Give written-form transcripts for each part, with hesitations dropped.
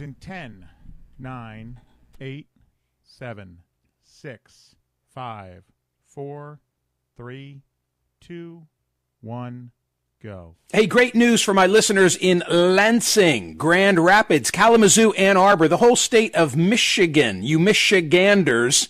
In 10, 9, 8, 7, 6, 5, 4, 3, 2, 1, go. Hey, great news for my listeners in Lansing, Grand Rapids, Kalamazoo, Ann Arbor, the whole state of Michigan, you Michiganders,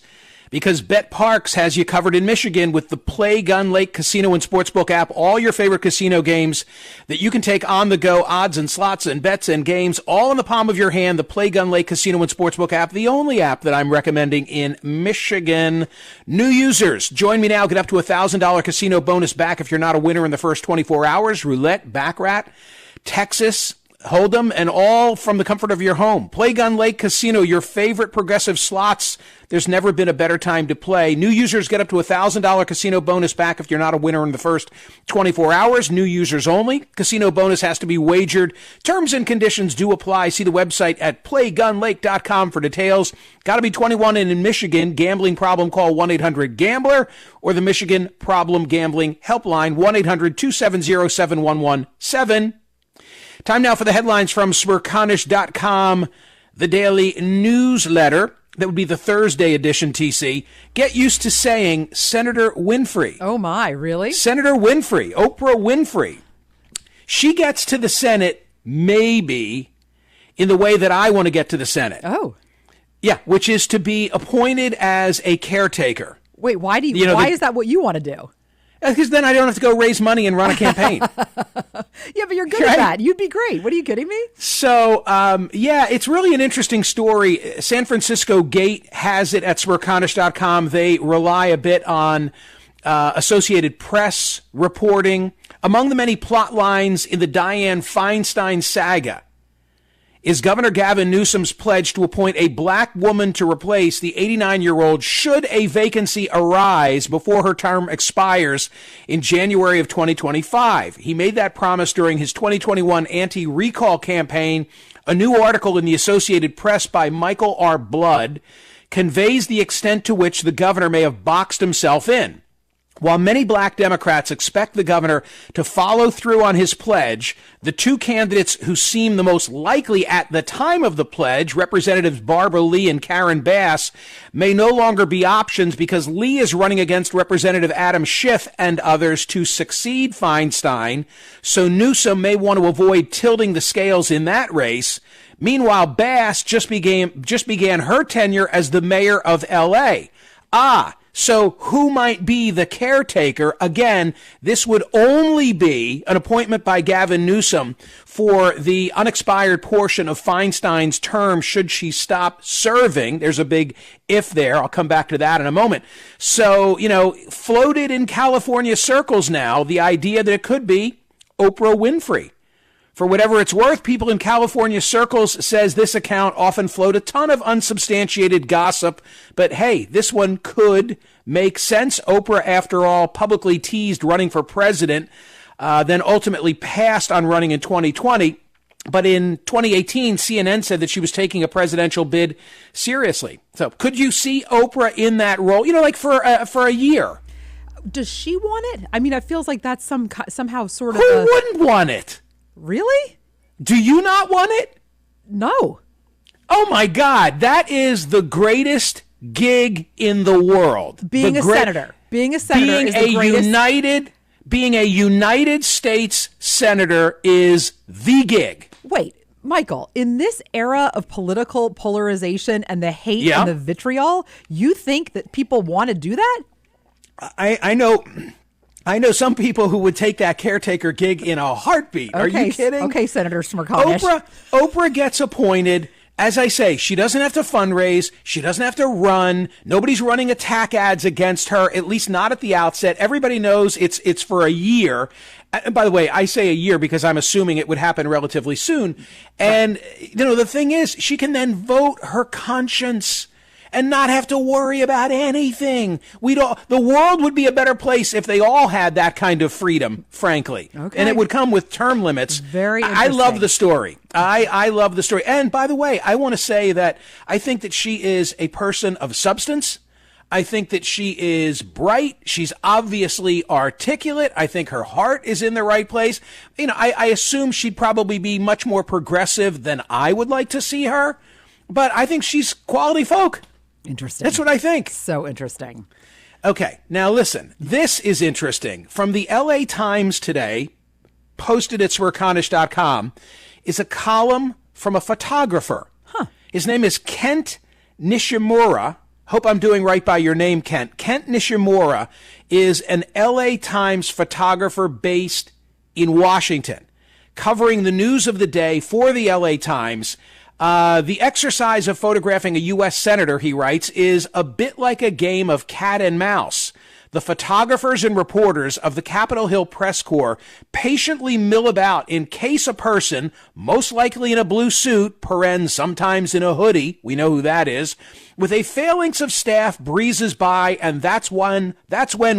because Bet Parks has you covered in Michigan with the Play Gun Lake Casino and Sportsbook app, all your favorite casino games that you can take on the go, odds and slots and bets and games, all in the palm of your hand. The Play Gun Lake Casino and Sportsbook app, the only app that I'm recommending in Michigan. New users, join me now. Get up to $1,000 casino bonus back if you're not a winner in the first 24 hours. Roulette, Baccarat, Texas, Hold'em, and all from the comfort of your home. Play Gun Lake Casino, your favorite progressive slots. There's never been a better time to play. New users get up to $1,000 casino bonus back if you're not a winner in the first 24 hours. New users only. Casino bonus has to be wagered. Terms and conditions do apply. See the website at playgunlake.com for details. Got to be 21 and in Michigan. Gambling problem, call 1-800-GAMBLER or the Michigan Problem Gambling Helpline, 1-800-270-7117. Time now for the headlines from Smerconish.com, the daily newsletter. That would be the Thursday edition, TC. Get used to saying Senator Winfrey. Oh, my, really? Senator Winfrey, Oprah Winfrey. She gets to the Senate maybe in the way that I want to get to the Senate. Oh. Yeah, which is to be appointed as a caretaker. Wait, why is that what you want to do? Because then I don't have to go raise money and run a campaign. Yeah, but you're good at that. You'd be great. What, are you kidding me? So, yeah, it's really an interesting story. San Francisco Gate has it at Smerconish.com. They rely a bit on Associated Press reporting. Among the many plot lines in the Dianne Feinstein saga is Governor Gavin Newsom's pledge to appoint a black woman to replace the 89-year-old should a vacancy arise before her term expires in January of 2025. He made that promise during his 2021 anti-recall campaign. A new article in the Associated Press by Michael R. Blood conveys the extent to which the governor may have boxed himself in. While many black Democrats expect the governor to follow through on his pledge, the two candidates who seem the most likely at the time of the pledge, Representatives Barbara Lee and Karen Bass, may no longer be options because Lee is running against Representative Adam Schiff and others to succeed Feinstein, so Newsom may want to avoid tilting the scales in that race. Meanwhile, Bass just began her tenure as the mayor of L.A. So who might be the caretaker? Again, this would only be an appointment by Gavin Newsom for the unexpired portion of Feinstein's term should she stop serving. There's a big if there. I'll come back to that in a moment. So, floated in California circles now, the idea that it could be Oprah Winfrey. For whatever it's worth, people in California circles says this account often float a ton of unsubstantiated gossip. But hey, this one could make sense. Oprah, after all, publicly teased running for president, then ultimately passed on running in 2020. But in 2018, CNN said that she was taking a presidential bid seriously. So could you see Oprah in that role, like for a year? Does she want it? I mean, it feels like that's somehow sort of Who wouldn't want it? Really? Do you not want it? No. Oh, my God. That is the greatest gig in the world. Being a senator is the greatest. Being a United States senator is the gig. Wait, Michael, in this era of political polarization and the hate and the vitriol, you think that people want to do that? I know some people who would take that caretaker gig in a heartbeat. Are you kidding? Okay, Senator Smerconish. Oprah gets appointed. As I say, she doesn't have to fundraise. She doesn't have to run. Nobody's running attack ads against her, at least not at the outset. Everybody knows it's for a year. And by the way, I say a year because I'm assuming it would happen relatively soon. And, the thing is, she can then vote her conscience and not have to worry about anything. The world would be a better place if they all had that kind of freedom, frankly. Okay. And it would come with term limits. Very interesting. I love the story. I love the story. And by the way, I want to say that I think that she is a person of substance. I think that she is bright. She's obviously articulate. I think her heart is in the right place. You know, I assume she'd probably be much more progressive than I would like to see her, but I think she's quality folk. Interesting. That's what I think. So interesting. Okay, now listen. This is interesting. From the LA Times today, posted at Smerconish.com, is a column from a photographer. His name is Kent Nishimura. Hope I'm doing right by your name, Kent. Kent Nishimura is an LA Times photographer based in Washington, covering the news of the day for the LA Times. The exercise of photographing a U.S. senator, he writes, is a bit like a game of cat and mouse. The photographers and reporters of the Capitol Hill Press Corps patiently mill about in case a person, most likely in a blue suit, paren sometimes in a hoodie, we know who that is, with a phalanx of staff breezes by, and that's when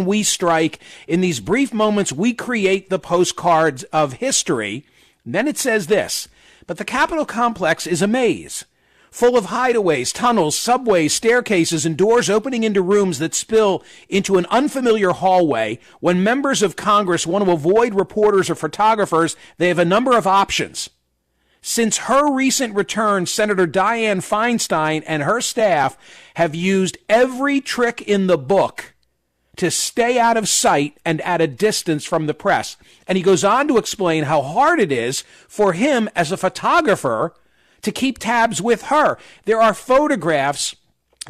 we strike. In these brief moments, we create the postcards of history. And then it says this, but the Capitol complex is a maze, full of hideaways, tunnels, subways, staircases, and doors opening into rooms that spill into an unfamiliar hallway. When members of Congress want to avoid reporters or photographers, they have a number of options. Since her recent return, Senator Dianne Feinstein and her staff have used every trick in the book to stay out of sight and at a distance from the press. And he goes on to explain how hard it is for him as a photographer to keep tabs with her. There are photographs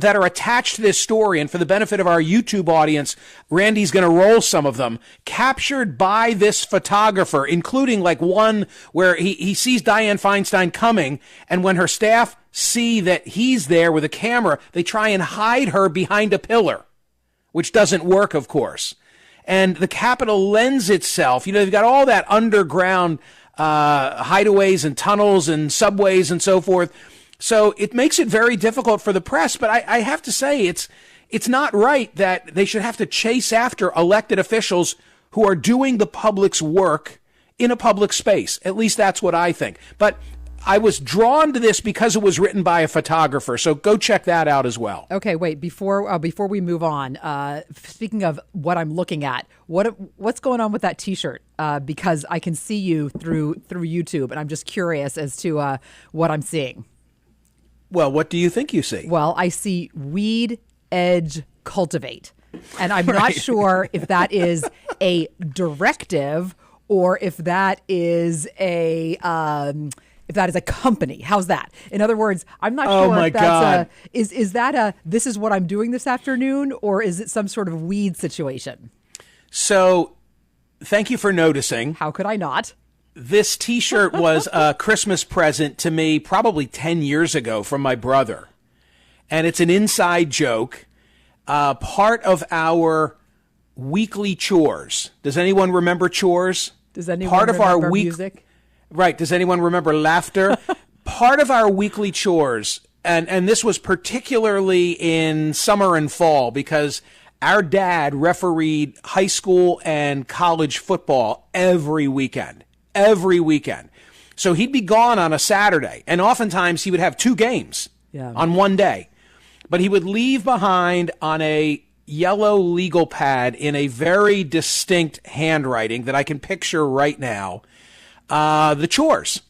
that are attached to this story, and for the benefit of our YouTube audience, Randy's going to roll some of them, captured by this photographer, including like one where he sees Dianne Feinstein coming, and when her staff see that he's there with a camera, they try and hide her behind a pillar, which doesn't work, of course. And the Capitol lends itself, you know, they've got all that underground hideaways and tunnels and subways and so forth. So it makes it very difficult for the press. But I have to say, it's not right that they should have to chase after elected officials who are doing the public's work in a public space. At least that's what I think. But I was drawn to this because it was written by a photographer. So go check that out as well. Okay, wait, before we move on, speaking of what I'm looking at, what's going on with that T-shirt? Because I can see you through YouTube, and I'm just curious as to what I'm seeing. Well, what do you think you see? Well, I see Weed Edge Cultivate, and I'm not sure if that is a directive or if that is a company. How's that? In other words, I'm not sure if that's is that this is what I'm doing this afternoon, or is it some sort of weed situation? So thank you for noticing. How could I not? This T-shirt was a Christmas present to me probably 10 years ago from my brother. And it's an inside joke, part of our weekly chores. Does anyone remember chores? Does anyone remember music? Right. Does anyone remember laughter? Part of our weekly chores, and this was particularly in summer and fall because our dad refereed high school and college football every weekend. So he'd be gone on a Saturday, and oftentimes he would have two games on one day. But he would leave behind on a yellow legal pad in a very distinct handwriting that I can picture right now, the chores.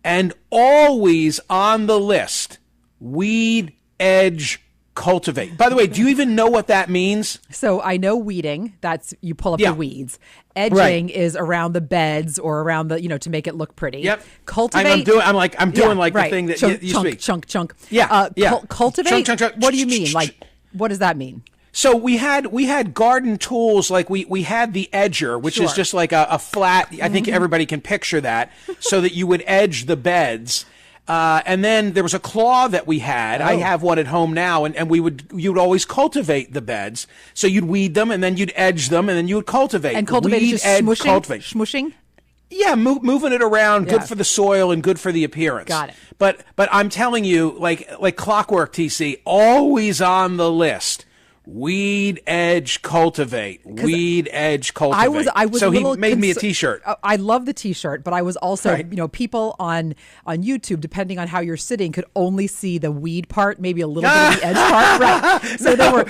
And always on the list, Weed Edge Cultivate. By the way, do you even know what that means? So I know weeding, that's you pull up the weeds. Edging is around the beds or around the, to make it look pretty. Yep. Cultivate. I'm doing the thing that chunk, you speak. Chunk. Yeah. Cultivate. Chunk. What do you mean? Like, what does that mean? So we had garden tools, like we had the edger, which is just like a flat, I think everybody can picture that, so that you would edge the beds. And then there was a claw that we had. I have one at home now, and you would always cultivate the beds. So you'd weed them, and then you'd edge them, and then you would cultivate. And cultivate is just smushing? Yeah, moving it around, good for the soil and good for the appearance. Got it. But I'm telling you, like clockwork, TC, always on the list, Weed Edge Cultivate. Weed Edge Cultivate. I was so he made me a T-shirt. I love the T-shirt, but I was also, people on YouTube, depending on how you're sitting, could only see the weed part, maybe a little bit of the edge part. Right. So there were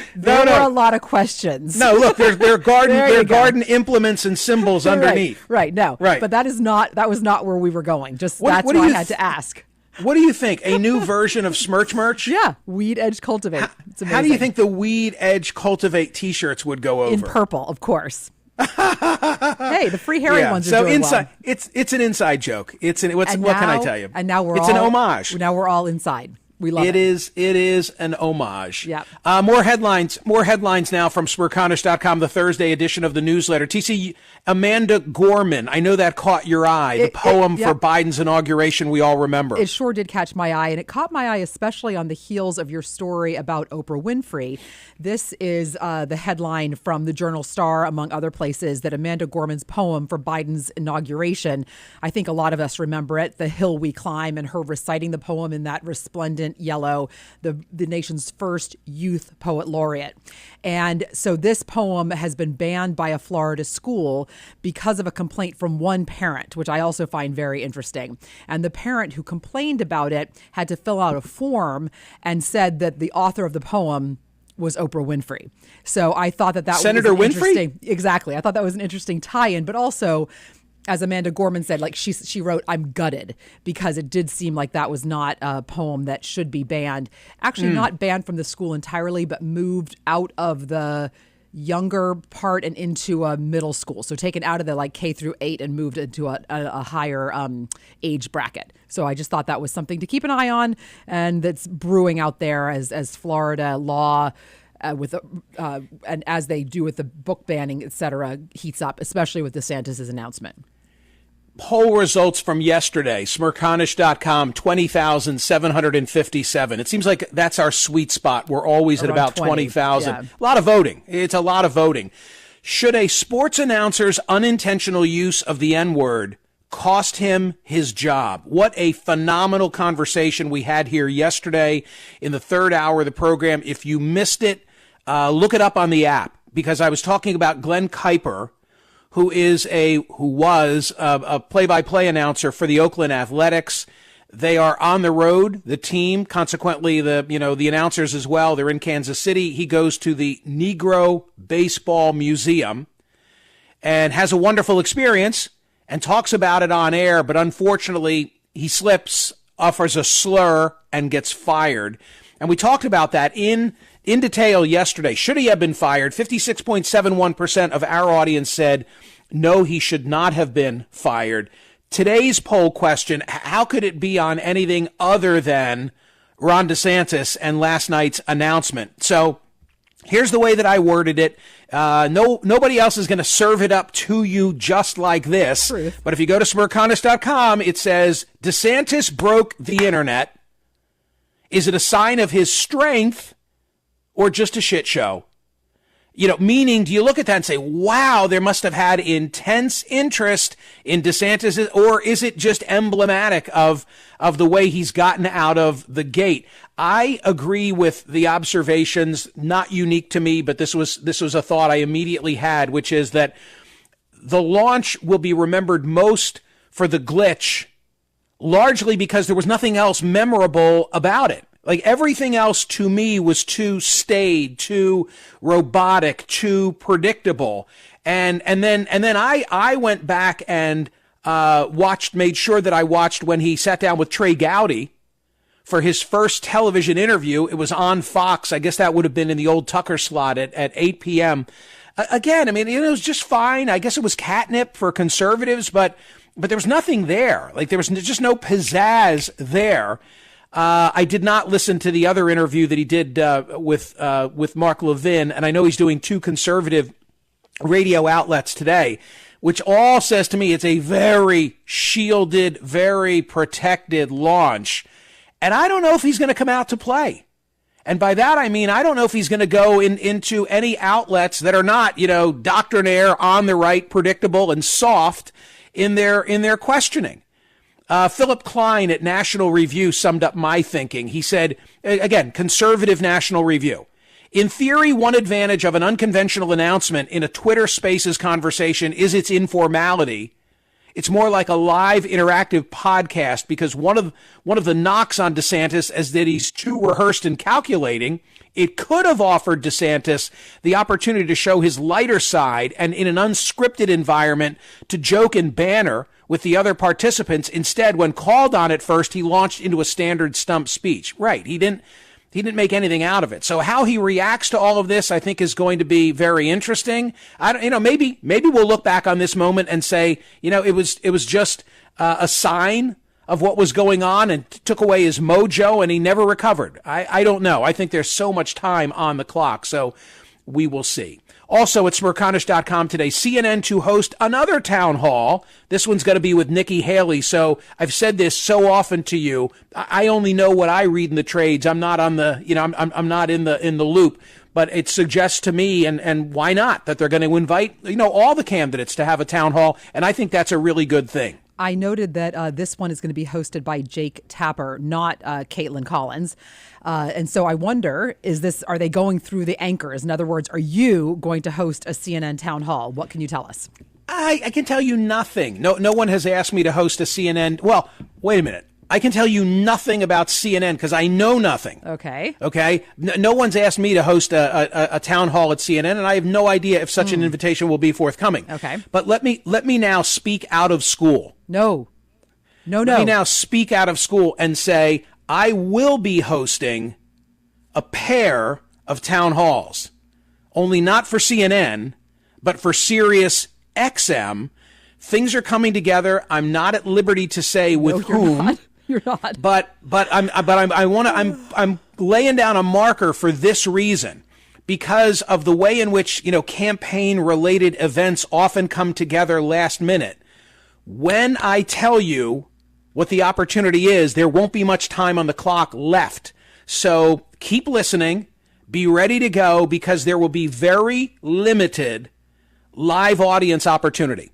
a lot of questions. No, look, they're garden implements and symbols underneath. Right. No. Right. But that was not where we were going. That's why I had to ask. What do you think? A new version of Smerch merch? Yeah, Weed Edge Cultivate. It's amazing. How do you think the Weed Edge Cultivate T-shirts would go over? In purple, of course. Hey, the free hairy ones are doing inside, well. It's an inside joke. What can I tell you? And now it's an homage. Now we're all inside. We love it. It is an homage. Yeah. More headlines now from Smerconish.com, the Thursday edition of the newsletter. TC, Amanda Gorman, I know that caught your eye. The poem for Biden's inauguration we all remember. It sure did catch my eye, and it caught my eye especially on the heels of your story about Oprah Winfrey. This is the headline from the Journal-Star, among other places, that Amanda Gorman's poem for Biden's inauguration, I think a lot of us remember it, The Hill We Climb, and her reciting the poem in that resplendent yellow, the nation's first youth poet laureate. And so this poem has been banned by a Florida school because of a complaint from one parent, which I also find very interesting. And the parent who complained about it had to fill out a form and said that the author of the poem was Oprah Winfrey. So I thought that Senator was Winfrey? Interesting. Exactly. I thought that was an interesting tie-in, but also, as Amanda Gorman said, like she wrote, I'm gutted, because it did seem like that was not a poem that should be banned. Actually, not banned from the school entirely, but moved out of the younger part and into a middle school. So taken out of the like K through 8 and moved into a higher age bracket. So I just thought that was something to keep an eye on, and that's brewing out there as Florida law and as they do with the book banning, et cetera, heats up, especially with DeSantis' announcement. Poll results from yesterday, Smerconish.com, 20,757. It seems like that's our sweet spot. We're always at about 20,000. Yeah. A lot of voting. It's a lot of voting. Should a sports announcer's unintentional use of the N-word cost him his job? What a phenomenal conversation we had here yesterday in the third hour of the program. If you missed it, look it up on the app, because I was talking about Glenn Kuiper, who was a play-by-play announcer for the Oakland Athletics. They are on the road, the team, consequently the announcers as well. They're in Kansas City. He goes to the Negro Baseball Museum and has a wonderful experience and talks about it on air, but unfortunately he slips, offers a slur, and gets fired. And we talked about that in detail yesterday. Should he have been fired? 56.71% of our audience said no, he should not have been fired. Today's poll question, how could it be on anything other than Ron DeSantis and last night's announcement? So here's the way that I worded it. Nobody else is going to serve it up to you just like this. Truth. But if you go to Smerconish.com, it says, DeSantis broke the internet. Is it a sign of his strength or just a shit show? Meaning, do you look at that and say, wow, there must have had intense interest in DeSantis, or is it just emblematic of the way he's gotten out of the gate? I agree with the observations, not unique to me, but this was a thought I immediately had, which is that the launch will be remembered most for the glitch, largely because there was nothing else memorable about it. Like everything else to me was too staid, too robotic, too predictable. And then I went back and made sure that I watched when he sat down with Trey Gowdy for his first television interview. It was on Fox. I guess that would have been in the old Tucker slot at 8 p.m. Again, I mean, it was just fine. I guess it was catnip for conservatives, but there was nothing there. Like there was just no pizzazz there. I did not listen to the other interview that he did with Mark Levin, and I know he's doing 2 conservative radio outlets today, which all says to me it's a very shielded, very protected launch. And I don't know if he's going to come out to play. And by that, I mean, I don't know if he's going to go into any outlets that are not, doctrinaire, on the right, predictable, and soft in their questioning. Philip Klein at National Review summed up my thinking. He said, again, conservative National Review. In theory, one advantage of an unconventional announcement in a Twitter Spaces conversation is its informality. It's more like a live interactive podcast because one of the knocks on DeSantis is that he's too rehearsed and calculating. It could have offered DeSantis the opportunity to show his lighter side and in an unscripted environment to joke and banter with the other participants. Instead, when called on at first, he launched into a standard stump speech. Right. He didn't make anything out of it. So how he reacts to all of this, I think, is going to be very interesting. Maybe we'll look back on this moment and say, it was just a sign of what was going on and took away his mojo and he never recovered. I don't know. I think there's so much time on the clock. So we will see. Also at Smerconish.com today, CNN to host another town hall. This one's going to be with Nikki Haley. So I've said this so often to you. I only know what I read in the trades. I'm not on the, I'm not in the loop. But it suggests to me, and why not, that they're going to invite, all the candidates to have a town hall. And I think that's a really good thing. I noted that this one is going to be hosted by Jake Tapper, not Caitlin Collins. And so I wonder, are they going through the anchors? In other words, are you going to host a CNN town hall? What can you tell us? I can tell you nothing. No one has asked me to host a CNN. Well, wait a minute. I can tell you nothing about CNN because I know nothing. Okay. No one's asked me to host a town hall at CNN, and I have no idea if such an invitation will be forthcoming. Okay. But let me now speak out of school. No. Let me now speak out of school and say I will be hosting a pair of town halls, only not for CNN, but for SiriusXM. Things are coming together. I'm not at liberty to say with whom. You're not. But I'm laying down a marker for this reason, because of the way in which, campaign related events often come together last minute. When I tell you what the opportunity is, there won't be much time on the clock left. So keep listening, be ready to go, because there will be very limited live audience opportunity.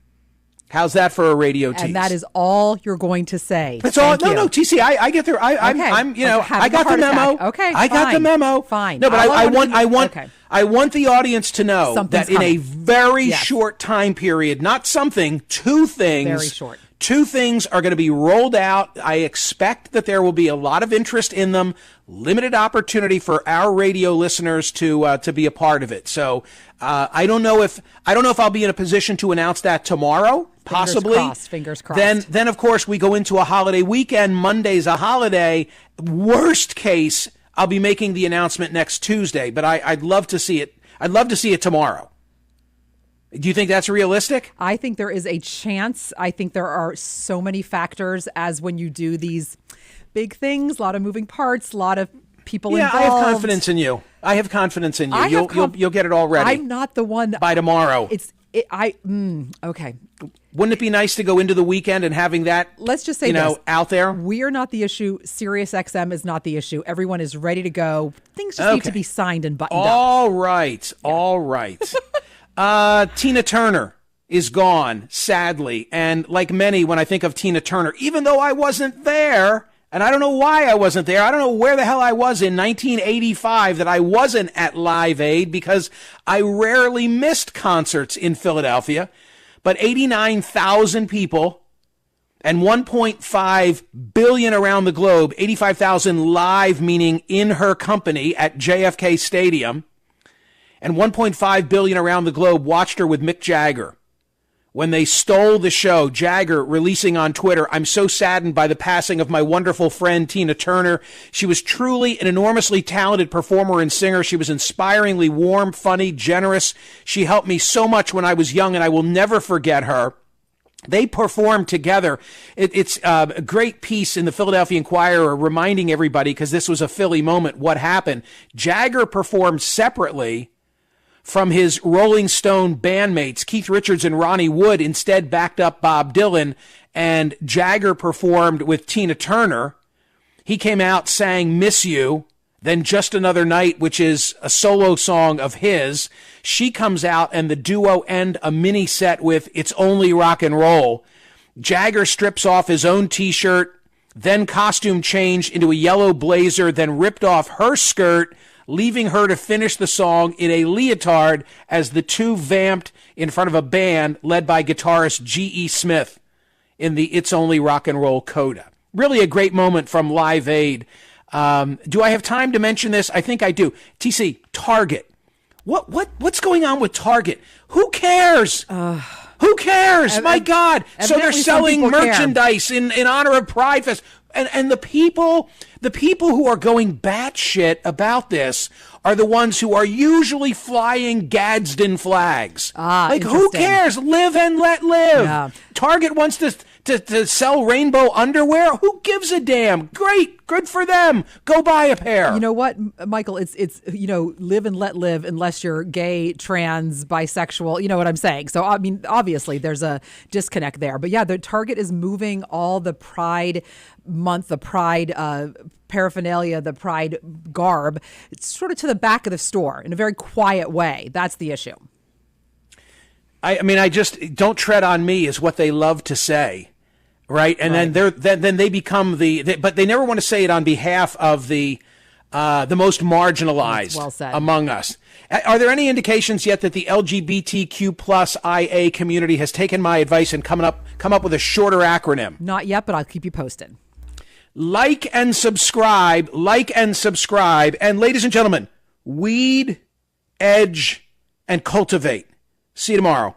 How's that for a radio tease? And that is all you're going to say. That's all. No, TC. I get there. I got the memo. Okay, I got the memo. Fine. No, but I want the audience to know that in a very short time period, not something, two things. Very short. Two things are going to be rolled out. I expect that there will be a lot of interest in them. Limited opportunity for our radio listeners to be a part of it. So I don't know if I'll be in a position to announce that tomorrow. Possibly. Fingers crossed. Then of course we go into a holiday weekend. Monday's a holiday. Worst case, I'll be making the announcement next Tuesday. But I'd love to see it. I'd love to see it tomorrow. Do you think that's realistic? I think there is a chance. I think there are so many factors as when you do these big things, a lot of moving parts, a lot of people involved. I have confidence in you. You'll get it all ready. I'm not the one by tomorrow. Okay. Wouldn't it be nice to go into the weekend and having that, let's just say this, out there? We are not the issue. SiriusXM is not the issue. Everyone is ready to go. Things just need to be signed and buttoned up. All right. Tina Turner is gone, sadly. And like many, when I think of Tina Turner, even though I wasn't there, and I don't know why I wasn't there, I don't know where the hell I was in 1985 that I wasn't at Live Aid, because I rarely missed concerts in Philadelphia. But 89,000 people and 1.5 billion around the globe, 85,000 live, meaning in her company at JFK Stadium, and 1.5 billion around the globe watched her with Mick Jagger. When they stole the show, Jagger releasing on Twitter, "I'm so saddened by the passing of my wonderful friend Tina Turner. She was truly an enormously talented performer and singer. She was inspiringly warm, funny, generous. She helped me so much when I was young, and I will never forget her." They performed together. It's a great piece in the Philadelphia Inquirer reminding everybody, because this was a Philly moment, what happened. Jagger performed separately from his Rolling Stone bandmates. Keith Richards and Ronnie Wood instead backed up Bob Dylan, and Jagger performed with Tina Turner. He came out, sang "Miss You," then "Just Another Night," which is a solo song of his. She comes out, and the duo end a mini set with "It's Only Rock and Roll." Jagger strips off his own T-shirt, then costume changed into a yellow blazer, then ripped off her skirt, leaving her to finish the song in a leotard as the two vamped in front of a band led by guitarist G.E. Smith in the It's Only Rock and Roll coda. Really a great moment from Live Aid. Do I have time to mention this? I think I do. TC, Target. What's going on with Target? Who cares? Who cares? My God. So they're selling merchandise in honor of Pride Fest. And the people who are going batshit about this are the ones who are usually flying Gadsden flags. Like, who cares? Live and let live. Yeah. Target wants to sell rainbow underwear. Who gives a damn? Great. Good for them. Go buy a pair. You know what, Michael? It's live and let live unless you're gay, trans, bisexual. You know what I'm saying? So, I mean, obviously there's a disconnect there. But yeah, the Target is moving all the Pride month, the Pride paraphernalia, the Pride garb, it's sort of to the back of the store in a very quiet way. That's the issue. I mean, I just don't tread on me is what they love to say, right? And then they become but they never want to say it on behalf of the most marginalized among us. Are there any indications yet that the LGBTQ plus IA community has taken my advice and come up with a shorter acronym? Not yet, but I'll keep you posted. Like and subscribe. And ladies and gentlemen, weed, edge, and cultivate. See you tomorrow.